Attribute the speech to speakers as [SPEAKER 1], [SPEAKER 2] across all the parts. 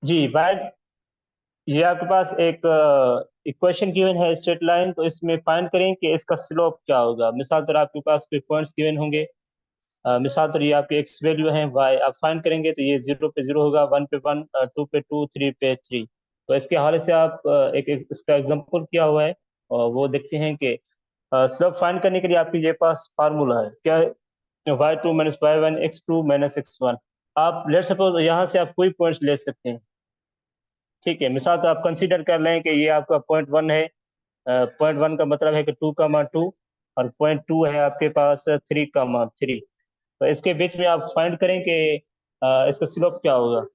[SPEAKER 1] जी bye. ये आपके पास एक इक्वेशन गिवन है स्ट्रेट लाइन, तो इसमें फाइंड करें कि इसका स्लोप क्या होगा। मिसाल तौर आपके पास कोई पॉइंट्स गिवन होंगे। मिसाल तौर ये आपके एक्स वैल्यू है वाई, आप फाइंड करेंगे तो ये 0 पे 0 होगा, 1 पे 1, 2 पे 2, 3 पे 3। तो इसके हवाले से आप इसका एग्जांपल किया हुआ है और वो देखते हैं कि स्लोप फाइंड करने के लिए आपके ये पास फार्मूला है क्या है, y2 - y1 x2 - x1। आप लेट सपोज यहाँ से आप कोई पॉइंट्स ले सकते हैं। ठीक है, मिसाल तो आप कंसीडर कर लें कि ये आपका पॉइंट 1 है। पॉइंट 1 का मतलब है कि 2, 2 और पॉइंट 2 है आपके पास 3, 3। तो इसके बीच में आप फाइंड करें कि इसका स्लोप क्या होगा।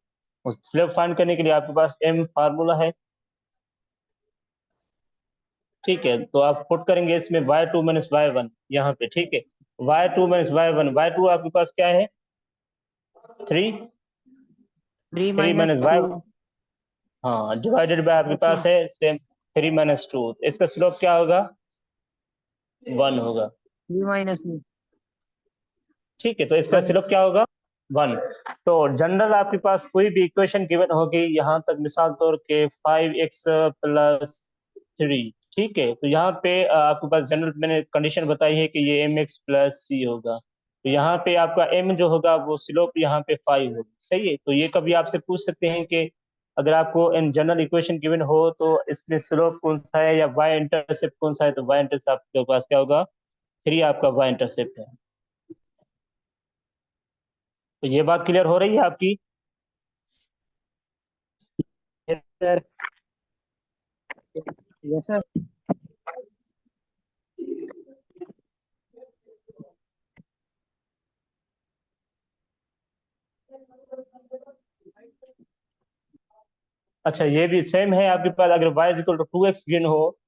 [SPEAKER 1] उस स्लोप फाइंड करने के लिए आपके पास एम फार्मूला है। ठीक है, तो आप पुट करेंगे इसमें y2 - y1 यहाँ पे। ठीक है, y2 - y1, y2 आपके पास क्या है, 3।
[SPEAKER 2] Three
[SPEAKER 1] 3
[SPEAKER 2] minus
[SPEAKER 1] -
[SPEAKER 2] two.
[SPEAKER 1] y, हाँ, डिवाइडेड बाय आपके पास है सेम 3 - 2। इसका स्लोप क्या होगा, 1 होगा।
[SPEAKER 2] 3 - 2।
[SPEAKER 1] ठीक है, तो इसका
[SPEAKER 2] 1।
[SPEAKER 1] स्लोप क्या होगा, 1। तो जनरल आपके पास कोई भी इक्वेशन गिवन होगी यहाँ तक, मिसाल तौर के 5x + 3। ठीक है, तो यहाँ पे आपके पास जनरल मैंने कंडीशन बताई है कि ये mx + c होगा। तो यहाँ पे आपका m जो होगा वो स्लोप यहाँ पे 5 होगा। सही है, तो ये कभी आपसे पूछ सकते हैं कि अगर आपको इन जनरल इक्वेशन गिवन हो तो इसमें स्लोप कौन सा है या y इंटरसेप्ट कौन सा है, तो y इंटरसेप्ट आपके पास क्या होगा, 3 आपका y इंटरसेप्ट है। तो ये बात क्लियर हो रही है आपकी।
[SPEAKER 2] Yes sir. Yes sir.
[SPEAKER 1] अच्छा, ये भी सेम है आपके पास, अगर y = 2x गिवन हो।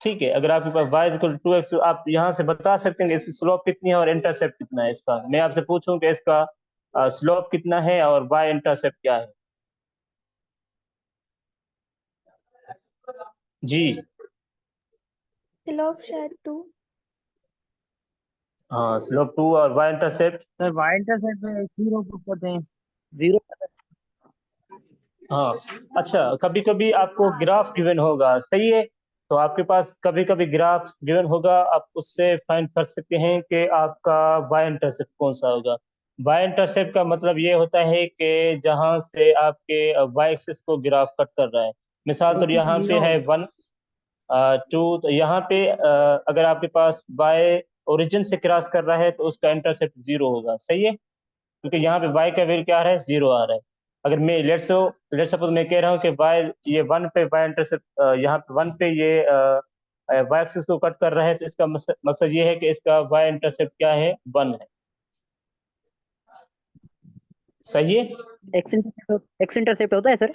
[SPEAKER 1] ठीक है, अगर आपके पास y = 2x, आप यहाँ से बता सकते हैं कि इसकी स्लोप कितनी है और इंटरसेप्ट कितना है इसका। मैं आपसे पूछूं कि इसका स्लोप कितना है और y इंटरसेप्ट क्या है। जी
[SPEAKER 3] स्लोप शायद 2।
[SPEAKER 1] हाँ, स्लोप 2 और y intercept.
[SPEAKER 2] Sir Y intercept में 0 पुट करते हैं। 0।
[SPEAKER 1] हाँ, अच्छा, कभी कभी आपको ग्राफ गिवन होगा, सही है। तो आपके पास कभी कभी ग्राफ गिवन होगा, आप उससे फाइंड कर सकते हैं कि आपका y इंटरसेप्ट कौन सा होगा। y इंटरसेप्ट का मतलब ये होता है कि जहां से आपके y एक्सिस को ग्राफ कट कर रहा है। मिसाल तो यहाँ पे
[SPEAKER 2] 0।
[SPEAKER 1] है 1, 2, तो यहाँ पे अगर आपके पास y ओरिजिन से क्रॉस कर रहा है तो उसका इंटरसेप्ट 0 होगा। सही है, क्योंकि यहाँ पे y का वैल्यू क्या आ रहा है, 0 आ रहा है। अगर मैं लेट सपोज मैं कह रहा हूँ कि y ये 1 पे y इंटरसेप्ट, यहाँ पे 1 पे ये y एक्सिस को कट कर रहा है, तो इसका मकसद ये है कि इसका y इंटरसेप्ट क्या है, 1 है। सही है।
[SPEAKER 2] एक्स इंटरसेप्ट होता है सर।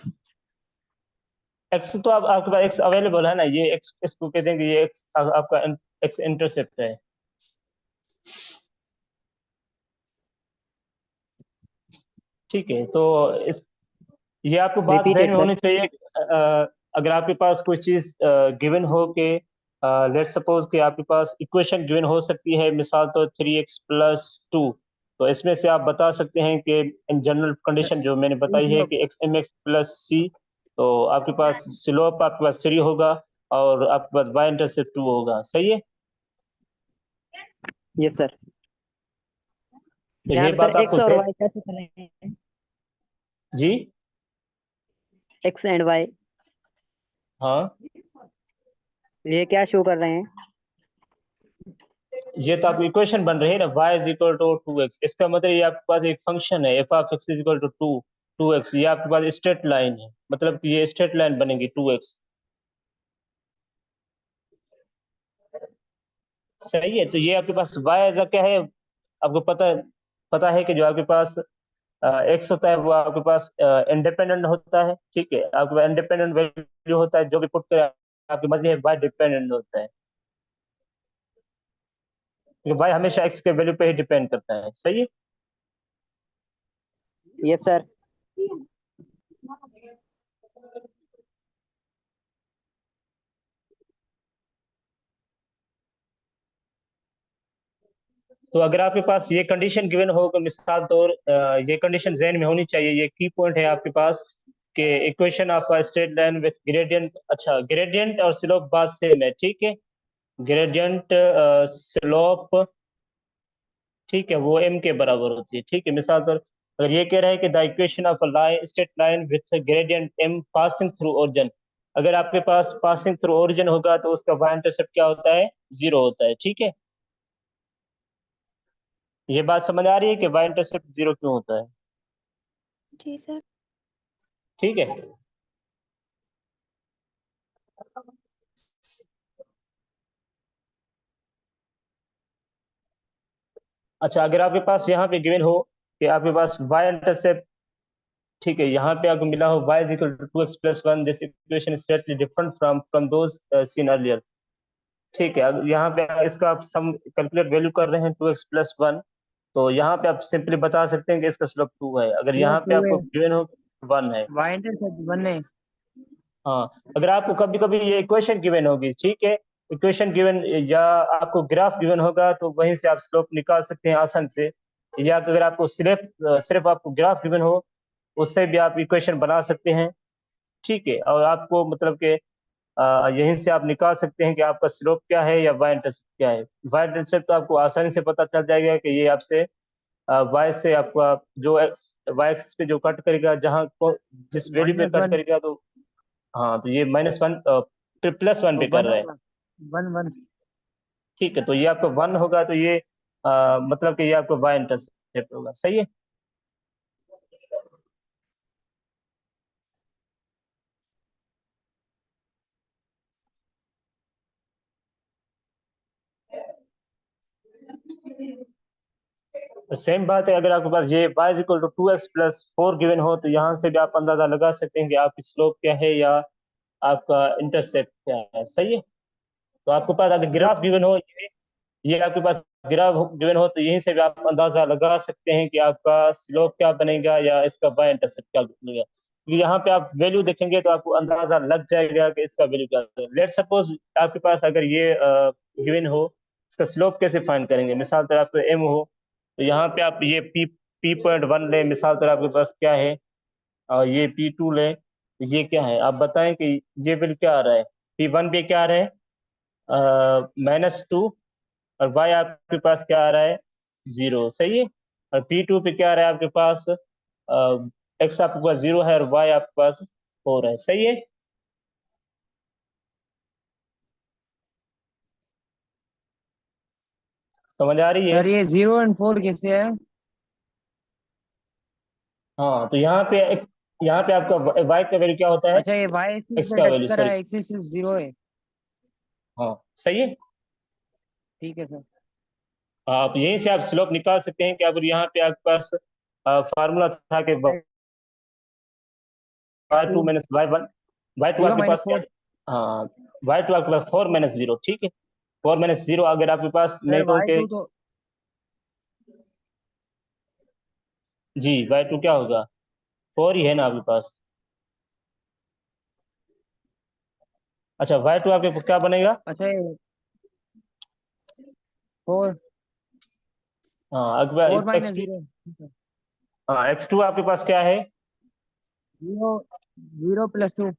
[SPEAKER 1] x तो आप आपके पास x अवेलेबल है ना, ये x इसको कह देंगे, ये x आपका x इंटरसेप्ट है। ठीक है, तो इस ये आपको बात जहन
[SPEAKER 2] रिपीटेड
[SPEAKER 1] में
[SPEAKER 2] सर।
[SPEAKER 1] होनी चाहिए। अगर आपके पास कोई चीज गिवन हो के, लेट सपोज कि आपके पास इक्वेशन गिवन हो सकती है, मिसाल तो 3x + 2। तो इसमें से आप बता सकते हैं कि इन जनरल कंडीशन जो मैंने बताई है कि mx + c, तो आपके पास स्लोप आपके पास 3 होगा और आपके पास y इंटरसेप्ट 2 होगा। सही है,
[SPEAKER 2] यस सर।
[SPEAKER 1] तो
[SPEAKER 2] यहाँ
[SPEAKER 1] ये
[SPEAKER 2] पे सर
[SPEAKER 1] बात आपको
[SPEAKER 2] एक्स और
[SPEAKER 1] सही।
[SPEAKER 2] वाई कैसे करेंगे?
[SPEAKER 1] जी
[SPEAKER 2] एक्स एंड वाई,
[SPEAKER 1] हाँ,
[SPEAKER 2] ये क्या शो कर रहे हैं?
[SPEAKER 1] ये तो आपकी इक्वेशन बन रही है ना, y = 2x। इसका मतलब ये आपके पास एक फंक्शन है f(x) = 2x। ये आपके पास स्ट्रेट लाइन है, मतलब कि ये स्ट्रेट लाइन बनेगी 2x। सही है, तो ये आपके पास y ऐसा क्या है, आपको पता है कि जो आपके पास x होता है वो आपके पास इंडिपेंडेंट होता है। ठीक है, आपके पास इंडिपेंडेंट वैल्यू होता है, जो भी पुट करे आपकी मर्जी है, y डिपेंडेंट होता है, क्योंकि y हमेशा x के वैल्यू पे ही डिपेंड करता है। सही है।
[SPEAKER 2] Yes sir.
[SPEAKER 1] तो अगर आपके पास ये कंडीशन गिवन हो, तो मिसाल तौर ये कंडीशन जहन में होनी चाहिए, ये की पॉइंट है आपके पास कि equation of a straight line with gradient, अच्छा ग्रेडियंट और स्लोप बात सेम है, ठीक है, ग्रेडियंट स्लोप, ठीक है, वो m के बराबर होती है, ठीक है। मिसाल पर अगर ये कह रहा है कि the equation of a line straight line with gradient m passing through origin, अगर आपके पास पासिंग थ्रू ओरिजिन होगा तो उसका y इंटरसेप्ट क्या होता है, 0 होता है, ठीक है। ये बात समझ आ रही है कि y इंटरसेप्ट 0 क्यों होता है?
[SPEAKER 3] जी सर।
[SPEAKER 1] ठीक है। अच्छा, अगर आपके पास यहाँ पे गिवन हो कि आपके पास y इंटरसेप्ट, ठीक है, यहाँ पे आपको मिला हो y is equal to 2x+1, this equation is slightly different from those seen earlier, ठीक है। अब यहाँ पे इसका आप सम कैलकुलेट वैल्यू कर रहे हैं 2x+1, तो यहाँ पे आप सिंपली बता सकते हैं कि इसका स्लोप 2 है, अगर यहाँ
[SPEAKER 2] स्लोप
[SPEAKER 1] पे
[SPEAKER 2] 2 है,
[SPEAKER 1] आपको गिवन हो 1 है।
[SPEAKER 2] y इंटरसेप्ट 1 है।
[SPEAKER 1] हाँ, अगर आपको कभी कभी ये इक्वेशन गिवन होगी, ठीक है, इक्वेशन गिवन या आपको ग्राफ गिवन होगा तो वहीं से आप स्लोप निकाल सकते हैं आसान से, या अगर आपको सिर्फ सिर्फ आपको ग्राफ गिवन हो उससे भी आप इक्वेशन बना सकते हैं, ठीक है। और आपको मतलब कि यहीं से आप निकाल सकते हैं कि आपका स्लोप क्या है या वाई इंटरसेप्ट क्या है। वाई इंटरसेप्ट तो आपको आसानी से पता चल जाएगा कि ये आपसे वाई से आपका जो वाई एक्सिस पे जो कट करेगा, जहाँ जिस वैल्यू पे कट
[SPEAKER 2] -1
[SPEAKER 1] करेगा, तो हाँ, तो ये -1 +1
[SPEAKER 2] तो
[SPEAKER 1] पे कर
[SPEAKER 2] 1
[SPEAKER 1] रहा है,
[SPEAKER 2] होगा, 1 1।
[SPEAKER 1] ठीक है। तो ये आपका 1 होगा, तो ये मतलब कि ये आपका वाई इंटरसेप्ट होगा, सही है। तो सेम बात है, अगर आपके पास ये y is equal to 2x+4 given हो तो यहाँ से भी आप अंदाजा लगा सकते हैं कि आपकी स्लोप क्या है या आपका इंटरसेप्ट क्या है, सही है। तो आपके पास अगर
[SPEAKER 2] जो
[SPEAKER 1] ग्राफ गिवन हो, ये आपके पास ग्राफ गिवन हो तो यहीं से भी आप अंदाजा लगा सकते हैं कि आपका स्लोप क्या बनेगा या इसका y इंटरसेप्ट क्या बनेगा, क्योंकि यहाँ पे आप वैल्यू देखेंगे तो आपको अंदाजा लग जाएगा कि इसका वैल्यू क्या है। लेट सपोज आपके पास अगर ये गिवन हो, इसका स्लोप कैसे फाइंड करेंगे, मिसाल तर आपको m हो, तो यहाँ पे आप ये p.1 लें, मिसाल तर आपके पास क्या है, और ये p2 लें, तो ये क्या है, आप बताएं कि ये वैल्यू क्या आ रहा है, p1 पे क्या आ रहा है, -2, और y आपके पास क्या आ रहा है, 0, सही है। और p2 पे क्या आ रहा है आपके पास, x आपके पास 0 है और y आपके पास 4 है, सही है। समझ आ रही है?
[SPEAKER 2] सर ये 0 और 4 कैसे है?
[SPEAKER 1] हाँ, तो यहाँ पे आपका y का वैल्यू क्या होता है,
[SPEAKER 2] अच्छा, ये y एक्सिस
[SPEAKER 1] x
[SPEAKER 2] पे
[SPEAKER 1] का
[SPEAKER 2] टच
[SPEAKER 1] वैल्यू,
[SPEAKER 2] कर रहा
[SPEAKER 1] सॉरी।
[SPEAKER 2] है, x एक्सिस 0 है।
[SPEAKER 1] हाँ, सही है।
[SPEAKER 2] ठीक है सर।
[SPEAKER 1] आप यहीं से आप स्लोप निकाल सकते हैं कि अगर यहाँ पे आपके पास फार्मूला था कि y2
[SPEAKER 2] 2
[SPEAKER 1] माइनस y1, y2
[SPEAKER 2] 0
[SPEAKER 1] आपके पास क्या
[SPEAKER 2] -4।
[SPEAKER 1] है, हाँ, y2 आपके पास 4 - 0, ठीक है, 4 - 0, अगर आपके पास
[SPEAKER 2] सर
[SPEAKER 1] मैं कहूँ कि
[SPEAKER 2] y2 तो
[SPEAKER 1] जी y2 क्या होगा, 4 ही है ना आपके पास। अच्छा, y2 आपके क्या बनेगा,
[SPEAKER 2] अच्छा ये 4
[SPEAKER 1] हाँ अगर
[SPEAKER 2] 4
[SPEAKER 1] x2,
[SPEAKER 2] -0।
[SPEAKER 1] हाँ x2 आपके पास क्या है,
[SPEAKER 2] 0 0 +2।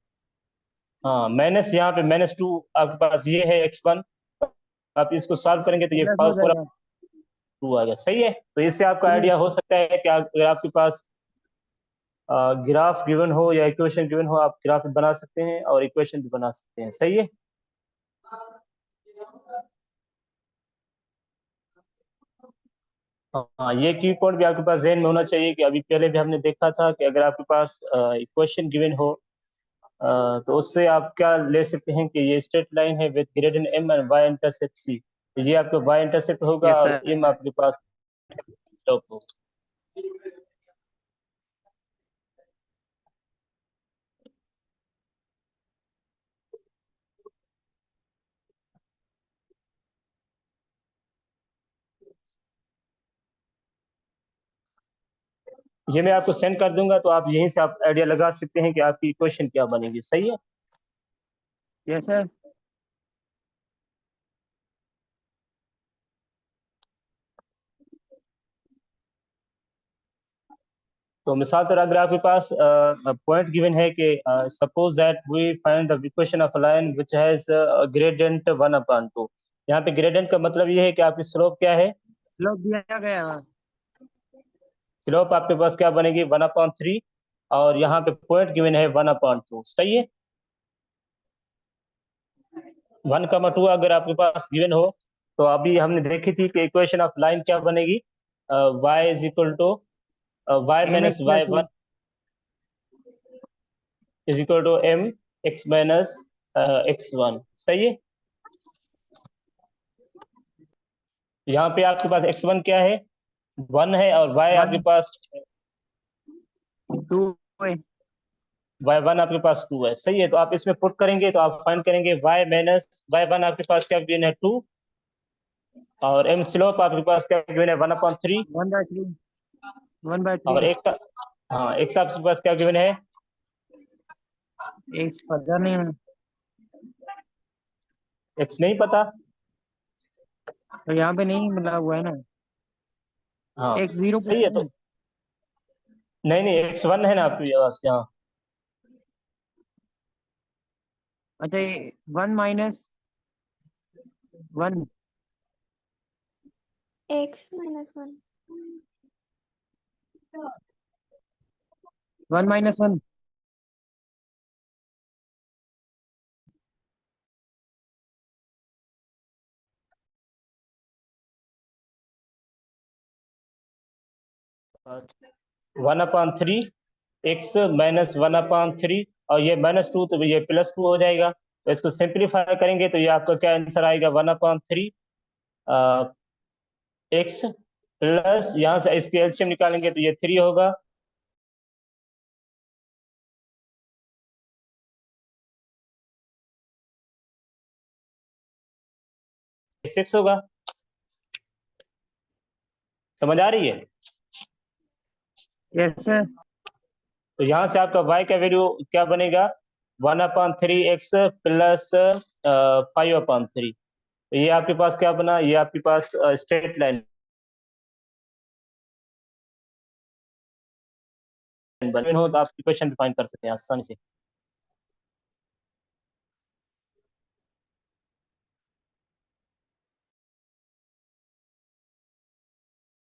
[SPEAKER 1] हाँ माइनस, यहाँ पे -2 आपके पास ये है x1, आप इसको सॉल्व करेंगे तो ये
[SPEAKER 2] प्लस हो
[SPEAKER 1] पूरा
[SPEAKER 2] जाएगा।
[SPEAKER 1] 2 आ गया, सही है। तो इससे आपका
[SPEAKER 2] ठीक।
[SPEAKER 1] आइडिया हो सकता है कि अगर आपके पास ग्राफ गिवन हो या इक्वेशन गिवन हो, आप ग्राफ भी बना सकते हैं और इक्वेशन भी बना सकते हैं, सही है। हाँ, ये की पॉइंट भी आपके पास जहन में होना चाहिए कि अभी पहले भी हमने देखा था कि अगर आपके पास इक्वेशन गिवन हो तो उससे आप क्या ले सकते हैं कि ये स्ट्रेट लाइन है with gradient m and y intercept c, तो ये आपका y इंटरसेप्ट होगा
[SPEAKER 2] यस
[SPEAKER 1] और m
[SPEAKER 2] सर।
[SPEAKER 1] आपके पास स्लोप होगा। ये मैं आपको सेंड कर दूंगा, तो आप यहीं से आप आइडिया लगा सकते हैं कि आपकी इक्वेशन क्या बनेगी, सही है।
[SPEAKER 2] Yes sir.
[SPEAKER 1] तो मिसाल तौर अगर आपके पास पॉइंट गिवन है कि suppose that we find the equation of line which has gradient 1/2। यहाँ पे ग्रेडियंट का मतलब ये है कि आपकी स्लोप क्या है,
[SPEAKER 2] स्लोप दिया गया है।
[SPEAKER 1] स्लोप आपके पास क्या बनेगी 1/3, और यहाँ पे पॉइंट गिवन है 1/2। सही है। 1,2 अगर आपके पास गिवन हो तो अभी हमने देखी थी कि इक्वेशन ऑफ लाइन क्या बनेगी, y is equal to y minus y1 is equal to m x minus x1। सही है। यहाँ पे आपके पास x1 क्या है, 1 है, और y आपके पास
[SPEAKER 2] 2
[SPEAKER 1] y1 आपके पास 2 है। सही है। तो आप इसमें पुट करेंगे तो आप फाइंड करेंगे y माइनस y1 आपके पास क्या गिवन है 2, और m स्लोप आपके पास क्या गिवन है 1/3,
[SPEAKER 2] 1/3
[SPEAKER 1] और x हाँ x आपके पास क्या गिवन है,
[SPEAKER 2] x पता नहीं है,
[SPEAKER 1] x नहीं पता।
[SPEAKER 2] तो यहाँ पे नहीं मिला हुआ है ना।
[SPEAKER 1] हाँ
[SPEAKER 2] x 0
[SPEAKER 1] सही है। तो नहीं नहीं x1 है ना आपके पास यहाँ।
[SPEAKER 2] अच्छा, ये 1 minus 1
[SPEAKER 3] x -1
[SPEAKER 2] 1 minus 1
[SPEAKER 1] 1/3 x minus 1/3, और ये -2 तो ये +2 हो जाएगा। तो इसको सिंप्लीफाई करेंगे तो ये आपका क्या आंसर आएगा 1/3 x प्लस यहाँ से इसके एलसीएम निकालेंगे तो ये 3 होगा, 6 होगा। समझ आ रही है।
[SPEAKER 2] Yes sir.
[SPEAKER 1] तो यहाँ से आपका y का वैल्यू क्या बनेगा 1/3 x प्लस 5/3। तो ये आपके पास क्या बना, ये आपके पास स्ट्रेट लाइन बने हो, तो आप इक्वेशन फाइंड कर सकते हैं आसानी से।